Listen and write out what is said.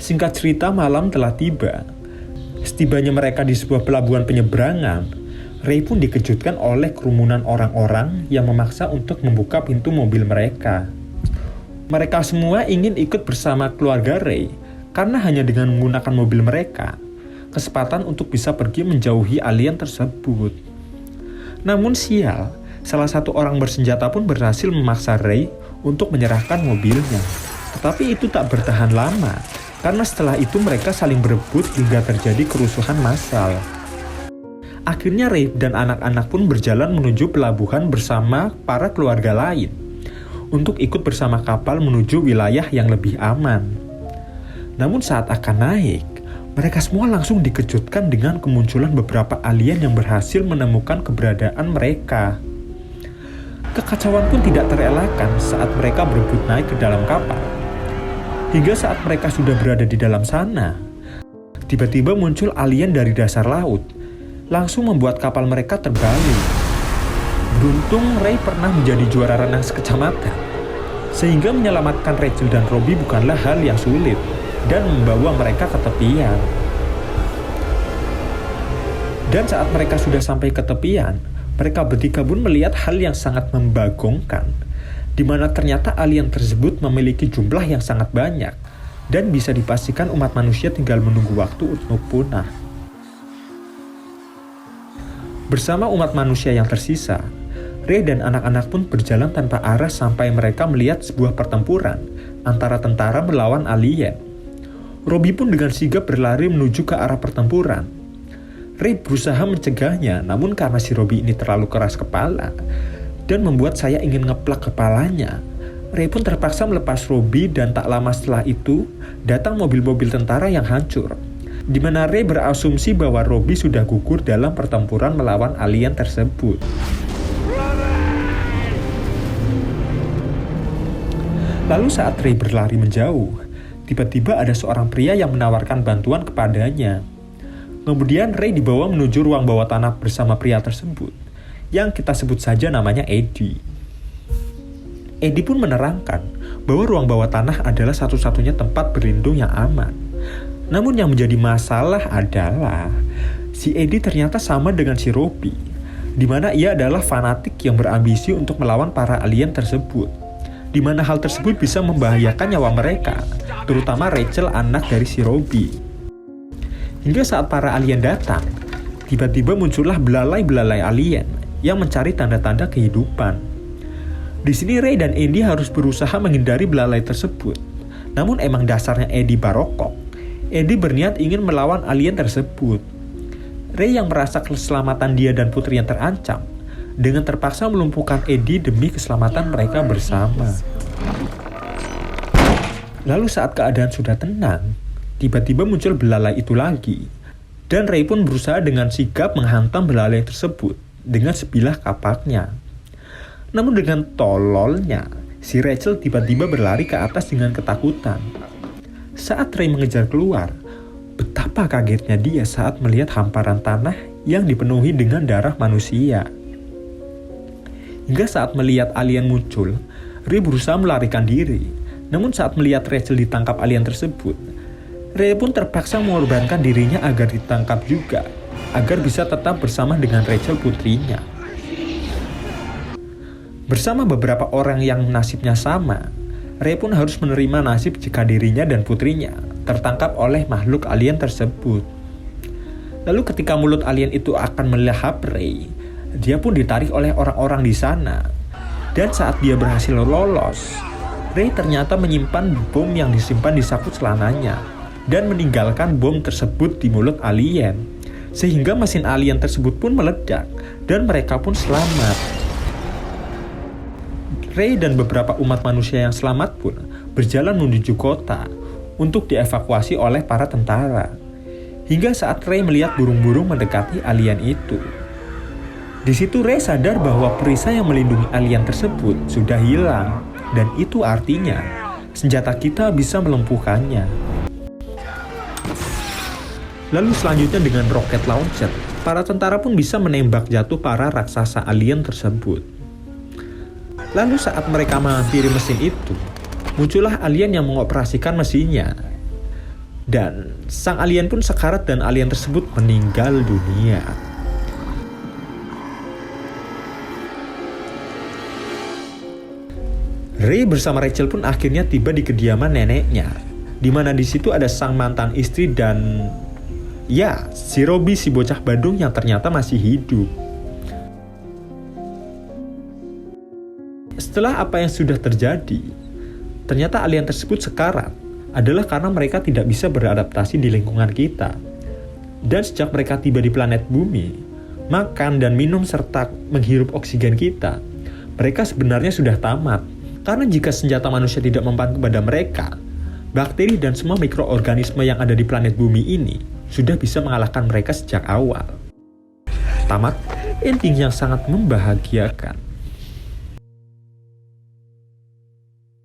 Singkat cerita, malam telah tiba. Setibanya mereka di sebuah pelabuhan penyeberangan, Ray pun dikejutkan oleh kerumunan orang-orang yang memaksa untuk membuka pintu mobil mereka. Mereka semua ingin ikut bersama keluarga Ray, karena hanya dengan menggunakan mobil mereka, kesempatan untuk bisa pergi menjauhi alien tersebut. Namun sial, salah satu orang bersenjata pun berhasil memaksa Ray untuk menyerahkan mobilnya. Tetapi itu tak bertahan lama, karena setelah itu mereka saling berebut hingga terjadi kerusuhan massal. Akhirnya Ray dan anak-anak pun berjalan menuju pelabuhan bersama para keluarga lain untuk ikut bersama kapal menuju wilayah yang lebih aman. Namun saat akan naik, mereka semua langsung dikejutkan dengan kemunculan beberapa alien yang berhasil menemukan keberadaan mereka. Kekacauan pun tidak terelakkan saat mereka berebut naik ke dalam kapal. Hingga saat mereka sudah berada di dalam sana, tiba-tiba muncul alien dari dasar laut, langsung membuat kapal mereka terbalik. Beruntung Ray pernah menjadi juara renang sekecamatan, sehingga menyelamatkan Rachel dan Robbie bukanlah hal yang sulit, dan membawa mereka ke tepian. Dan saat mereka sudah sampai ke tepian, mereka bertiga pun melihat hal yang sangat membagongkan, di mana ternyata alien tersebut memiliki jumlah yang sangat banyak, dan bisa dipastikan umat manusia tinggal menunggu waktu untuk punah. Bersama umat manusia yang tersisa, Ray dan anak-anak pun berjalan tanpa arah sampai mereka melihat sebuah pertempuran antara tentara melawan alien. Robbie pun dengan sigap berlari menuju ke arah pertempuran. Ray berusaha mencegahnya, namun karena si Robbie ini terlalu keras kepala dan membuat saya ingin ngeplak kepalanya, Ray pun terpaksa melepas Robbie, dan tak lama setelah itu datang mobil-mobil tentara yang hancur, di mana Ray berasumsi bahwa Robbie sudah gugur dalam pertempuran melawan alien tersebut. Lalu saat Ray berlari menjauh, tiba-tiba ada seorang pria yang menawarkan bantuan kepadanya. Kemudian Ray dibawa menuju ruang bawah tanah bersama pria tersebut, yang kita sebut saja namanya Eddie. Eddie pun menerangkan bahwa ruang bawah tanah adalah satu-satunya tempat berlindung yang aman. Namun yang menjadi masalah adalah si Eddie ternyata sama dengan si Robbie, di mana ia adalah fanatik yang berambisi untuk melawan para alien tersebut, di mana hal tersebut bisa membahayakan nyawa mereka, terutama Rachel, anak dari si Robbie. Hingga saat para alien datang, tiba-tiba muncullah belalai-belalai alien yang mencari tanda-tanda kehidupan. Di sini Ray dan Andy harus berusaha menghindari belalai tersebut. Namun emang dasarnya Eddie barokok. Eddie berniat ingin melawan alien tersebut. Ray yang merasa keselamatan dia dan putri yang terancam, dengan terpaksa melumpuhkan Eddie demi keselamatan mereka bersama. Lalu saat keadaan sudah tenang, tiba-tiba muncul belalai itu lagi. Dan Ray pun berusaha dengan sigap menghantam belalai tersebut dengan sebilah kapaknya. Namun dengan tololnya, si Rachel tiba-tiba berlari ke atas dengan ketakutan. Saat Ray mengejar keluar, betapa kagetnya dia saat melihat hamparan tanah yang dipenuhi dengan darah manusia. Hingga saat melihat alien muncul, Ray berusaha melarikan diri. Namun saat melihat Rachel ditangkap alien tersebut, Ray pun terpaksa mengorbankan dirinya agar ditangkap juga, agar bisa tetap bersama dengan Rachel putrinya. Bersama beberapa orang yang nasibnya sama, Ray pun harus menerima nasib jika dirinya dan putrinya tertangkap oleh makhluk alien tersebut. Lalu ketika mulut alien itu akan melahap Ray, dia pun ditarik oleh orang-orang di sana. Dan saat dia berhasil lolos, Ray ternyata menyimpan bom yang disimpan di saku celananya dan meninggalkan bom tersebut di mulut alien, sehingga mesin alien tersebut pun meledak dan mereka pun selamat. Ray dan beberapa umat manusia yang selamat pun berjalan menuju kota untuk dievakuasi oleh para tentara. Hingga saat Ray melihat burung-burung mendekati alien itu. Di situ Ray sadar bahwa perisai yang melindungi alien tersebut sudah hilang, dan itu artinya senjata kita bisa melumpuhkannya. Lalu selanjutnya dengan rocket launcher, para tentara pun bisa menembak jatuh para raksasa alien tersebut. Lalu saat mereka menghampiri mesin itu, muncullah alien yang mengoperasikan mesinnya. Dan sang alien pun sekarat dan alien tersebut meninggal dunia. Ray bersama Rachel pun akhirnya tiba di kediaman neneknya, di mana di situ ada sang mantan istri dan ya, si Robbie, si bocah Badung yang ternyata masih hidup. Setelah apa yang sudah terjadi, ternyata alien tersebut sekarat adalah karena mereka tidak bisa beradaptasi di lingkungan kita. Dan sejak mereka tiba di planet bumi, makan dan minum serta menghirup oksigen kita, mereka sebenarnya sudah tamat. Karena jika senjata manusia tidak mempan kepada mereka, bakteri dan semua mikroorganisme yang ada di planet bumi ini sudah bisa mengalahkan mereka sejak awal. Tamat, ending yang sangat membahagiakan.